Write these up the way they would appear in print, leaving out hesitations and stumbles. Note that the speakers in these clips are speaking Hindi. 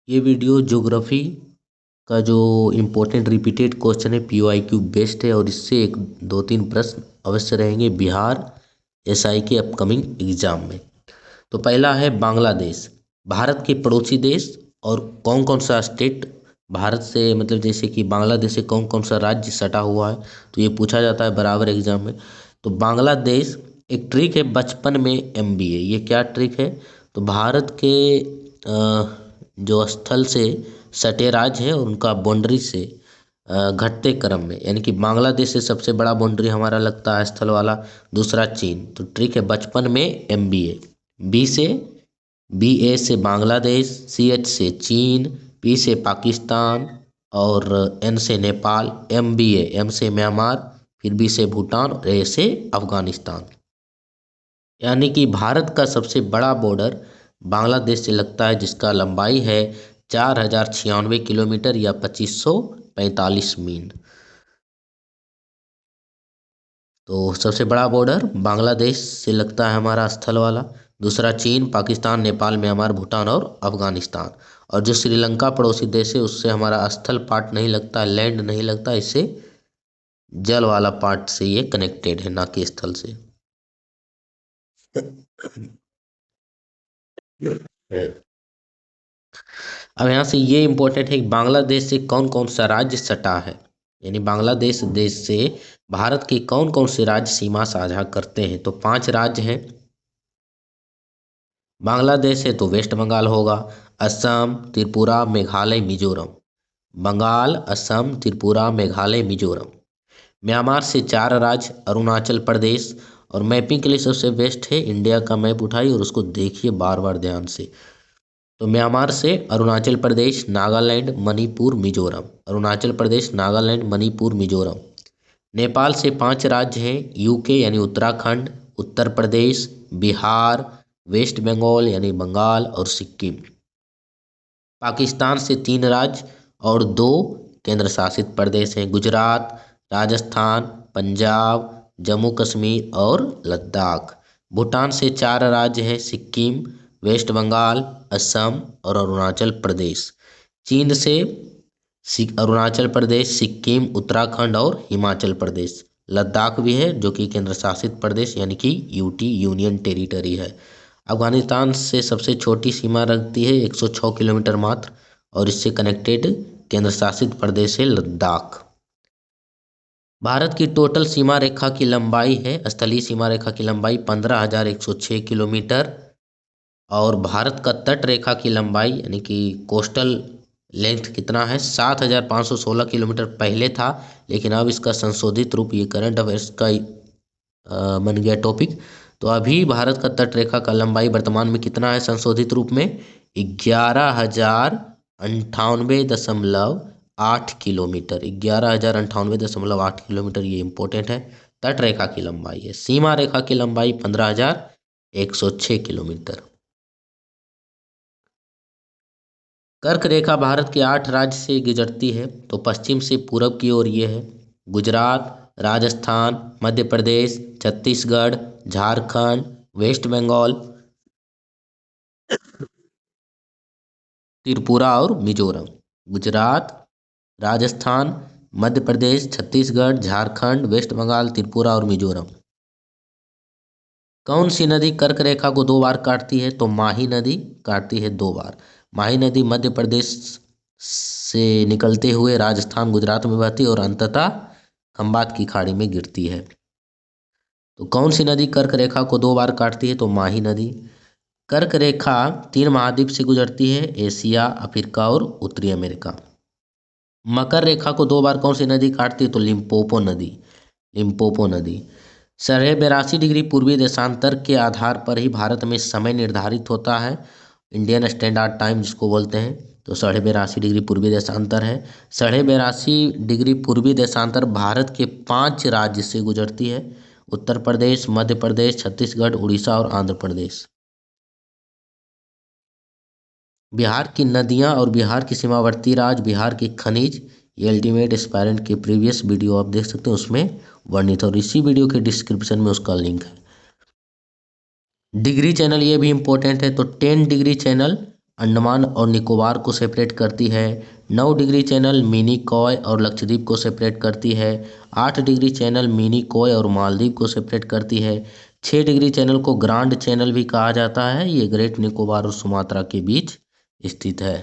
ये वीडियो ज्योग्राफी का जो इम्पोर्टेंट रिपीटेड क्वेश्चन है PYQ बेस्ड है और इससे एक दो तीन प्रश्न अवश्य रहेंगे बिहार SI के अपकमिंग एग्जाम में। तो पहला है बांग्लादेश भारत के पड़ोसी देश और कौन कौन सा स्टेट भारत से मतलब जैसे कि बांग्लादेश से कौन कौन सा राज्य सटा हुआ है, तो ये पूछा जाता है बराबर एग्जाम में। तो बांग्लादेश एक ट्रिक है बचपन में MBA, ये क्या ट्रिक है? तो भारत के जो स्थल से सटे राज्य है उनका बाउंड्री से घटते क्रम में, यानी कि बांग्लादेश से सबसे बड़ा बाउंड्री हमारा लगता है स्थल वाला, दूसरा चीन। तो ट्रिक है बचपन में MBA। BA से बांग्लादेश, CH से चीन, P से पाकिस्तान और N से नेपाल, MBA, M से म्यांमार, फिर B से भूटान और A से अफगानिस्तान। यानी कि भारत का सबसे बड़ा बॉर्डर बांग्लादेश से लगता है जिसका लंबाई है 4096 किलोमीटर या 2545 मील। तो सबसे बड़ा बॉर्डर बांग्लादेश से लगता है हमारा स्थल वाला, दूसरा चीन, पाकिस्तान, नेपाल, म्यांमार, भूटान और अफगानिस्तान। और जो श्रीलंका पड़ोसी देश है उससे हमारा स्थल पार्ट नहीं लगता, लैंड नहीं लगता, इससे जल वाला पार्ट से ये कनेक्टेड है, ना कि स्थल से। अब यहाँ से ये इम्पोर्टेंट है कि बांग्लादेश से कौन कौन सा राज्य सटा है, यानी बांग्लादेश देश से भारत के कौन कौन से राज्य सीमा साझा करते हैं। तो 5 राज्य हैं बांग्लादेश है, तो वेस्ट बंगाल होगा, असम, त्रिपुरा, मेघालय, मिजोरम। बंगाल, असम, त्रिपुरा, मेघालय, मिजोरम। म्यांमार से 4 राज्य, अरुणाचल प्रदेश। और मैपिंग के लिए सबसे बेस्ट है इंडिया का मैप उठाइए और उसको देखिए बार बार ध्यान से। तो म्यांमार से अरुणाचल प्रदेश, नागालैंड, मणिपुर, मिजोरम। अरुणाचल प्रदेश, नागालैंड, मणिपुर, मिजोरम। नेपाल से 5 राज्य हैं, UK यानी उत्तराखंड, उत्तर प्रदेश, बिहार, वेस्ट बंगाल यानी बंगाल और सिक्किम। पाकिस्तान से 3 राज्य और 2 केंद्र शासित प्रदेश हैं, गुजरात, राजस्थान, पंजाब, जम्मू कश्मीर और लद्दाख। भूटान से 4 राज्य हैं, सिक्किम, वेस्ट बंगाल, असम और अरुणाचल प्रदेश। चीन से अरुणाचल प्रदेश, सिक्किम, उत्तराखंड और हिमाचल प्रदेश। लद्दाख भी है जो कि केंद्र शासित प्रदेश यानी कि UT यूनियन टेरिटरी है। अफगानिस्तान से सबसे छोटी सीमा रखती है 106 किलोमीटर मात्र और इससे कनेक्टेड केंद्र शासित प्रदेश है लद्दाख। भारत की टोटल सीमा रेखा की लंबाई है, स्थलीय सीमा रेखा की लंबाई 15,106 किलोमीटर और भारत का तट रेखा की लंबाई यानी कि कोस्टल लेंथ कितना है 7,516 किलोमीटर पहले था, लेकिन अब इसका संशोधित रूप, ये करंट अफेयर्स का बन गया टॉपिक। तो अभी भारत का तट रेखा का लंबाई वर्तमान में कितना है संशोधित रूप में 11,098.8 किलोमीटर। 11,098.8 किलोमीटर, ये इंपॉर्टेंट है। तट रेखा की लंबाई है, सीमा रेखा की लंबाई 15,106 किलोमीटर। कर्क रेखा भारत के 8 राज्य से गुजरती है। तो पश्चिम से पूरब की ओर ये है, गुजरात, राजस्थान, मध्य प्रदेश, छत्तीसगढ़, झारखंड, वेस्ट बंगाल, त्रिपुरा और मिजोरम। गुजरात, राजस्थान, मध्य प्रदेश, छत्तीसगढ़, झारखंड, वेस्ट बंगाल, त्रिपुरा और मिजोरम। कौन सी नदी कर्क रेखा को 2 बार काटती है? तो माही नदी काटती है 2 बार। माही नदी मध्य प्रदेश से निकलते हुए राजस्थान, गुजरात में बहती है और अंततः खंबात की खाड़ी में गिरती है। तो कौन सी नदी कर्क रेखा को 2 बार काटती है? तो माही नदी। कर्क रेखा 3 महाद्वीप से गुजरती है, एशिया, अफ्रीका और उत्तरी अमेरिका। मकर रेखा को 2 बार कौन सी नदी काटती है? तो लिम्पोपो नदी। लिम्पोपो नदी। 82.5 डिग्री पूर्वी देशांतर के आधार पर ही भारत में समय निर्धारित होता है, इंडियन स्टैंडर्ड टाइम जिसको बोलते हैं। तो 82.5 डिग्री पूर्वी देशांतर है। 82.5 डिग्री पूर्वी देशांतर भारत के 5 राज्य से गुजरती है, उत्तर प्रदेश, मध्य प्रदेश, छत्तीसगढ़, उड़ीसा और आंध्र प्रदेश। बिहार की नदियां और बिहार की सीमावर्ती राज्य, बिहार के खनिज, ये अल्टीमेट एस्पायरेंट के प्रीवियस वीडियो आप देख सकते हैं, उसमें वर्णित और इसी वीडियो के डिस्क्रिप्शन में उसका लिंक है। डिग्री चैनल ये भी इम्पोर्टेंट है। तो 10 डिग्री चैनल अंडमान और निकोबार को सेपरेट करती है। 9 डिग्री चैनल मिनिकॉय और लक्षद्वीप को सेपरेट करती है। 8 डिग्री चैनल मिनिकॉय और मालदीव को सेपरेट करती है। 6 डिग्री चैनल को ग्रांड चैनल भी कहा जाता है, ये ग्रेट निकोबार और सुमात्रा के बीच स्थित है।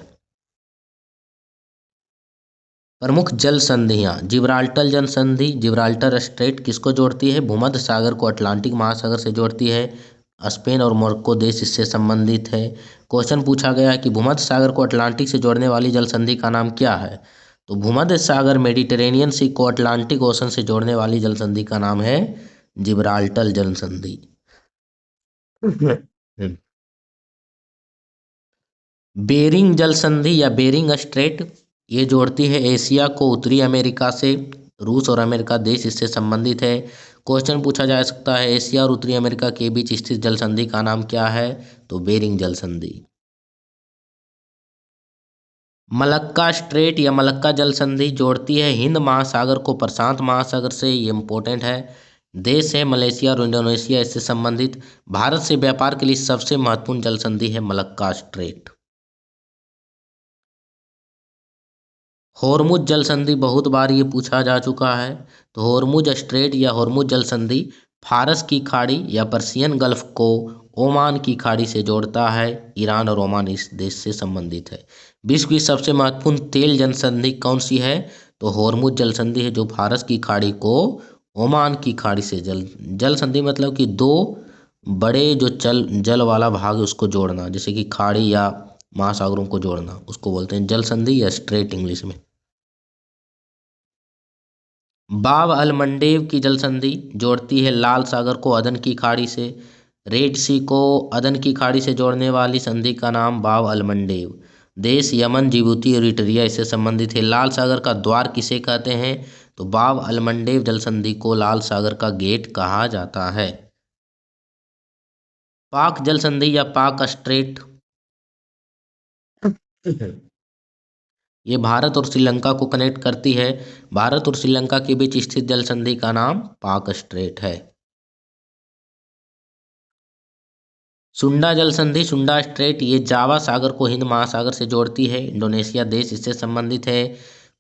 प्रमुख जल संधियां। जिब्राल्टर जल संधि, जिब्राल्टर स्ट्रेट किसको जोड़ती है? भूमध्य सागर को अटलांटिक महासागर से जोड़ती है। स्पेन और मोरक्को देश इससे संबंधित है। क्वेश्चन पूछा गया है कि भूमध्य सागर को अटलांटिक से जोड़ने वाली जल संधि का नाम क्या है? तो भूमध्य सागर मेडिटेरेनियन सी को अटलांटिक ओशन से जोड़ने वाली जल संधि का नाम है जिब्राल्टर जल संधि। बेरिंग जल संधि या बेरिंग स्ट्रेट, ये जोड़ती है एशिया को उत्तरी अमेरिका से। रूस और अमेरिका देश इससे संबंधित है। क्वेश्चन पूछा जा सकता है एशिया और उत्तरी अमेरिका के बीच स्थित जल संधि का नाम क्या है? तो बेरिंग जल संधि। मलक्का स्ट्रेट या मलक्का जल संधि जोड़ती है हिंद महासागर को प्रशांत महासागर से, ये इंपॉर्टेंट है। देश है मलेशिया और इंडोनेशिया इससे संबंधित। भारत से व्यापार के लिए सबसे महत्वपूर्ण जल संधि है मलक्का स्ट्रेट। होर्मुज जल संधि बहुत बार ये पूछा जा चुका है। तो होर्मुज स्ट्रेट या होर्मुज जल संधि फारस की खाड़ी या पर्शियन गल्फ को ओमान की खाड़ी से जोड़ता है। ईरान और ओमान इस देश से संबंधित है। विश्व की सबसे महत्वपूर्ण तेल जल संधि कौन सी है? तो होर्मुज जल संधि है, जो फारस की खाड़ी को ओमान की खाड़ी से जल संधि मतलब कि दो बड़े जो जल वाला भाग है उसको जोड़ना, जैसे कि खाड़ी या महासागरों को जोड़ना, उसको बोलते हैं जल संधि या स्ट्रेट इंग्लिश में। बाब अल मंडेब की जल संधि जोड़ती है लाल सागर को अदन की खाड़ी से। रेड सी को अदन की खाड़ी से जोड़ने वाली संधि का नाम बाब अल मंडेब। देश यमन, जिबूती और इटरिया इससे संबंधित है। लाल सागर का द्वार किसे कहते हैं? तो बाब अल मंडेब जल संधि को लाल सागर का गेट कहा जाता है। पाक जल संधि या पाक स्ट्रेट, ये भारत और श्रीलंका को कनेक्ट करती है। भारत और श्रीलंका के बीच स्थित जल संधि का नाम पाक स्ट्रेट है। सुंडा जल संधि, सुंडा स्ट्रेट, ये जावा सागर को हिंद महासागर से जोड़ती है। इंडोनेशिया देश इससे संबंधित है।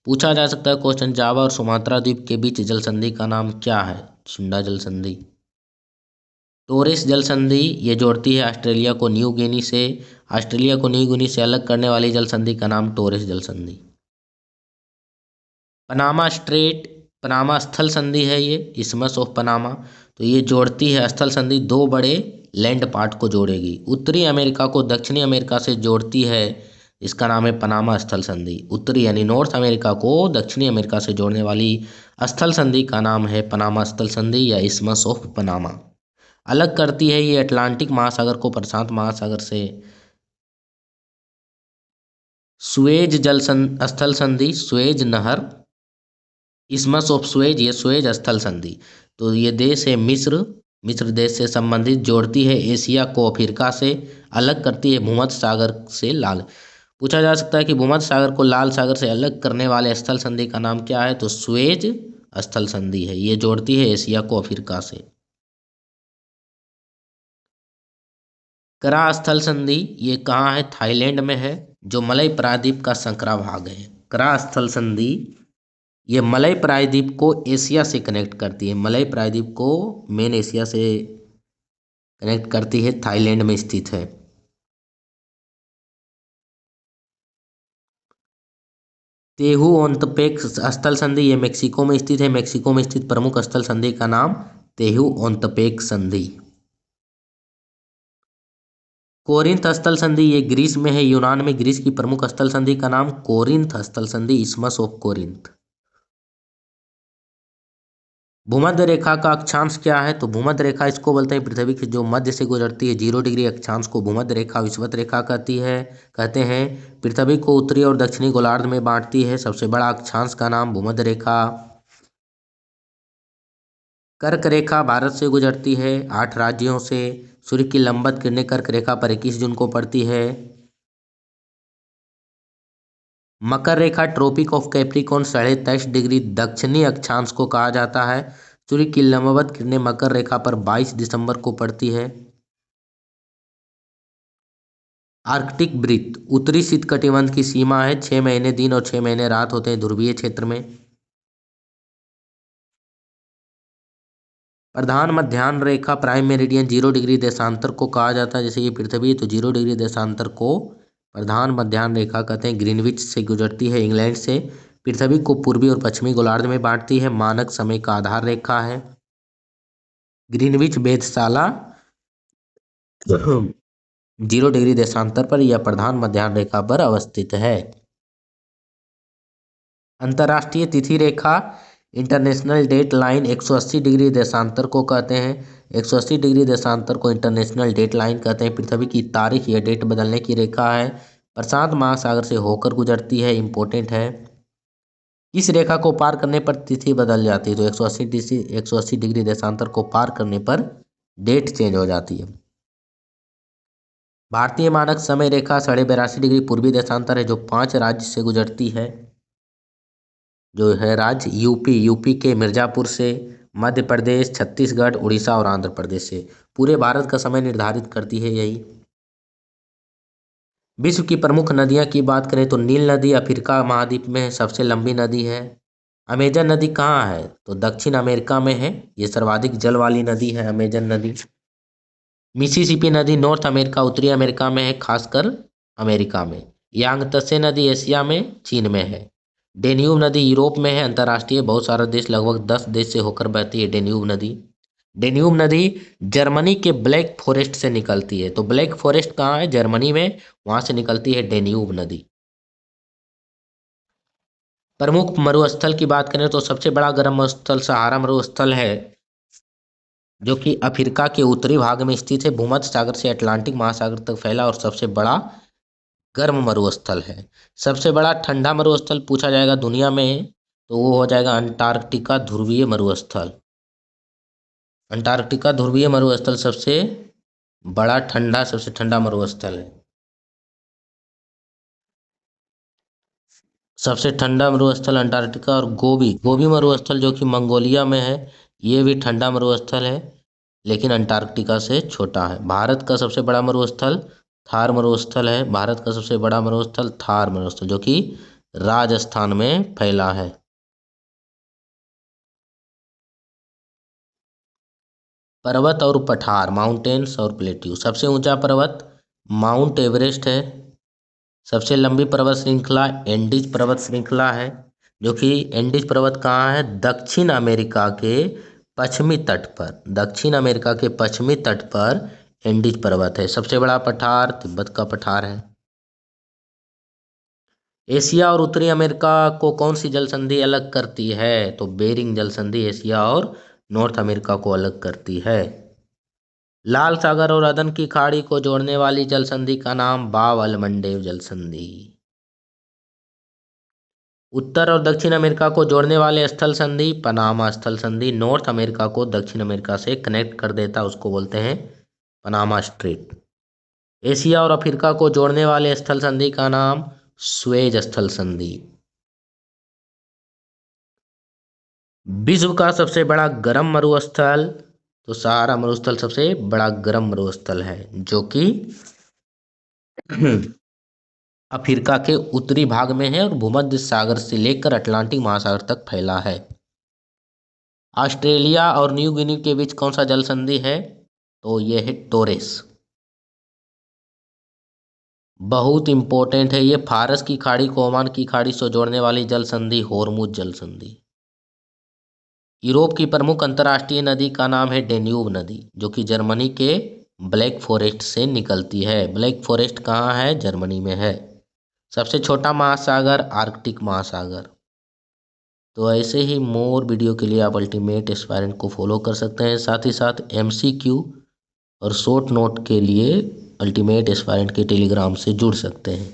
पूछा जा सकता है क्वेश्चन, जावा और सुमात्रा द्वीप के बीच जल संधि का नाम क्या है? सुंडा जल संधि। टोरेस जल संधि, ये जोड़ती है ऑस्ट्रेलिया को न्यू गिनी से। ऑस्ट्रेलिया को न्यू गिनी से अलग करने वाली जल संधि का नाम टोरेस जल संधि। पनामा स्ट्रेट, पनामा स्थल संधि है ये, इस्मस ऑफ पनामा। तो ये जोड़ती है स्थल संधि दो बड़े लैंड पार्ट को जोड़ेगी। उत्तरी अमेरिका को दक्षिणी अमेरिका से जोड़ती है, इसका नाम है पनामा स्थल संधि। उत्तरी यानी नॉर्थ अमेरिका को दक्षिणी अमेरिका से जोड़ने वाली स्थल संधि का नाम है पनामा स्थल संधि या इस्मस ऑफ पनामा। अलग करती है ये अटलांटिक महासागर को प्रशांत महासागर से। सुएज स्थल संधि, सुएज नहर, इस्मस ऑफ सुएज, ये सुएज स्थल संधि। तो ये देश है मिस्र, मिस्र देश से संबंधित, जोड़ती है एशिया को अफ्रीका से, अलग करती है भूमध्य सागर से लाल। पूछा जा सकता है कि भूमध्य सागर को लाल सागर से अलग करने वाले स्थल संधि का नाम क्या है? तो सुएज स्थल संधि है, ये जोड़ती है एशिया को अफ्रीका से। करा स्थल संधि, ये कहाँ है? थाईलैंड में है, जो मलय प्रायद्वीप का संकरा भाग है। करा स्थल संधि ये मलय प्रायद्वीप को एशिया से कनेक्ट करती है, मलय प्रायद्वीप को मेन एशिया से कनेक्ट करती है, थाईलैंड में स्थित है। तेहु ओंतपेक स्थल संधि, ये मेक्सिको में स्थित है। मेक्सिको में स्थित प्रमुख स्थल संधि का नाम तेहु ओंतपेक संधि। कोरिंथ स्थल संधि, ये ग्रीस में है, यूनान में। ग्रीस की प्रमुख स्थल संधि का नाम कोरिंथ स्थल संधि, इस्मस ऑफ कोरिंथ। भूमध्य रेखा का अक्षांश क्या है? तो भूमध्य रेखा इसको बोलते हैं पृथ्वी की जो मध्य से गुजरती है 0 डिग्री अक्षांश को भूमध्य रेखा विषुवत रेखा कहते हैं। पृथ्वी को उत्तरी और दक्षिणी गोलार्ध में बांटती है। सबसे बड़ा अक्षांश का नाम भूमध्य रेखा। कर्क रेखा भारत से गुजरती है 8 राज्यों से। सूर्य की लंबवत किरणें कर्क रेखा पर 21 जून को पड़ती है। मकर रेखा ट्रॉपिक ऑफ कैप्रिकॉर्न 23.5 डिग्री दक्षिणी अक्षांश को कहा जाता है। सूर्य की लंबवत किरणें मकर रेखा पर 22 दिसंबर को पड़ती है। आर्कटिक वृत्त उत्तरी शीतकटिबंध की सीमा है, 6 महीने दिन और 6 महीने रात होते हैं ध्रुवीय क्षेत्र में। प्रधान मध्याह्न रेखा प्राइम मेरिडियन 0 डिग्री देशांतर को कहा जाता है। जैसे ये पृथ्वी है तो 0 डिग्री देशांतर को प्रधान मध्याह्न रेखा कहते हैं। ग्रीनविच से गुजरती है इंग्लैंड से, पृथ्वी को पूर्वी और पश्चिमी गोलार्ध में बांटती है। मानक समय का आधार रेखा है। ग्रीनविच वेधशाला 0 डिग्री देशांतर पर या प्रधान मध्याह्न रेखा पर अवस्थित है। अंतर्राष्ट्रीय तिथि रेखा इंटरनेशनल डेट लाइन 180 डिग्री देशांतर को कहते हैं। 180 डिग्री देशांतर को इंटरनेशनल डेट लाइन कहते हैं। पृथ्वी की तारीख या डेट बदलने की रेखा है। प्रशांत महासागर से होकर गुजरती है, इंपॉर्टेंट है। इस रेखा को पार करने पर तिथि बदल जाती है। तो 180 डिग्री देशांतर को पार करने पर डेट चेंज हो जाती है। भारतीय मानक समय रेखा 82.5 डिग्री पूर्वी देशांतर है, जो 5 राज्य से गुजरती है। जो है राज्य यूपी के मिर्जापुर से, मध्य प्रदेश, छत्तीसगढ़, उड़ीसा और आंध्र प्रदेश से। पूरे भारत का समय निर्धारित करती है यही। विश्व की प्रमुख नदियां की बात करें तो नील नदी अफ्रीका महाद्वीप में सबसे लंबी नदी है। अमेजन नदी कहाँ है तो दक्षिण अमेरिका में है। ये सर्वाधिक जल वाली नदी है अमेजन नदी। मिसिसिपी नदी नॉर्थ अमेरिका उत्तरी अमेरिका में है, खासकर अमेरिका में। यांगत्से नदी एशिया में, चीन में है। डेन्यूब नदी यूरोप में है। अंतर्राष्ट्रीय बहुत सारे देश, लगभग 10 देश से होकर बहती है डेन्यूब नदी। डेन्यूब नदी जर्मनी के ब्लैक फॉरेस्ट से निकलती है। तो ब्लैक फॉरेस्ट कहाँ है, जर्मनी में, वहां से निकलती है डेन्यूब नदी। प्रमुख मरुस्थल की बात करें तो सबसे बड़ा गर्म मरुस्थल सहारा मरुस्थल है, जो कि अफ्रीका के उत्तरी भाग में स्थित है। भूमध्य सागर से अटलांटिक महासागर तक फैला और सबसे बड़ा गर्म मरुस्थल है। सबसे बड़ा ठंडा मरुस्थल पूछा जाएगा दुनिया में तो वो हो जाएगा अंटार्कटिका ध्रुवीय मरुस्थल। अंटार्कटिका ध्रुवीय मरुस्थल सबसे बड़ा सबसे ठंडा मरुस्थल है। सबसे ठंडा मरुस्थल अंटार्कटिका। और गोबी मरुस्थल जो कि मंगोलिया में है, ये भी ठंडा मरुस्थल है लेकिन अंटार्कटिका से छोटा है। भारत का सबसे बड़ा मरुस्थल थार मरुस्थल है। भारत का सबसे बड़ा मरुस्थल थार मरुस्थल, जो कि राजस्थान में फैला है। पर्वत और पठार, माउंटेन्स और प्लेट्यू। सबसे ऊंचा पर्वत माउंट एवरेस्ट है। सबसे लंबी पर्वत श्रृंखला एंडीज पर्वत श्रृंखला है, जो कि एंडीज पर्वत कहाँ है, दक्षिण अमेरिका के पश्चिमी तट पर। दक्षिण अमेरिका के पश्चिमी तट पर एंडीज पर्वत है। सबसे बड़ा पठार तिब्बत का पठार है। एशिया और उत्तरी अमेरिका को कौन सी जल संधि अलग करती है तो बेरिंग जल संधि एशिया और नॉर्थ अमेरिका को अलग करती है। लाल सागर और अदन की खाड़ी को जोड़ने वाली जल संधि का नाम बाव अलमंडेव जल संधि। उत्तर और दक्षिण अमेरिका को जोड़ने वाले स्थल संधि पनामा स्थल संधि। नॉर्थ अमेरिका को दक्षिण अमेरिका से कनेक्ट कर देता, उसको बोलते हैं पनामा स्ट्रेट। एशिया और अफ्रीका को जोड़ने वाले स्थल संधि का नाम स्वेज स्थल संधि। विश्व का सबसे बड़ा गर्म मरुस्थल तो सहारा मरुस्थल सबसे बड़ा गर्म मरुस्थल है, जो कि अफ्रीका के उत्तरी भाग में है और भूमध्य सागर से लेकर अटलांटिक महासागर तक फैला है। ऑस्ट्रेलिया और न्यू गिनी के बीच कौन सा जल संधि है तो यह है टोरेस। बहुत इंपॉर्टेंट है ये। फारस की खाड़ी को ओमान की खाड़ी से जोड़ने वाली जल संधि होर्मुज जल संधि। यूरोप की प्रमुख अंतर्राष्ट्रीय नदी का नाम है डेन्यूब नदी, जो कि जर्मनी के ब्लैक फॉरेस्ट से निकलती है। ब्लैक फॉरेस्ट कहाँ है, जर्मनी में है। सबसे छोटा महासागर आर्कटिक महासागर। तो ऐसे ही मोर वीडियो के लिए आप अल्टीमेट एस्पायरेंट को फॉलो कर सकते हैं। साथ ही साथ MCQ और शॉर्ट नोट के लिए अल्टीमेट एस्पायरेंट के टेलीग्राम से जुड़ सकते हैं।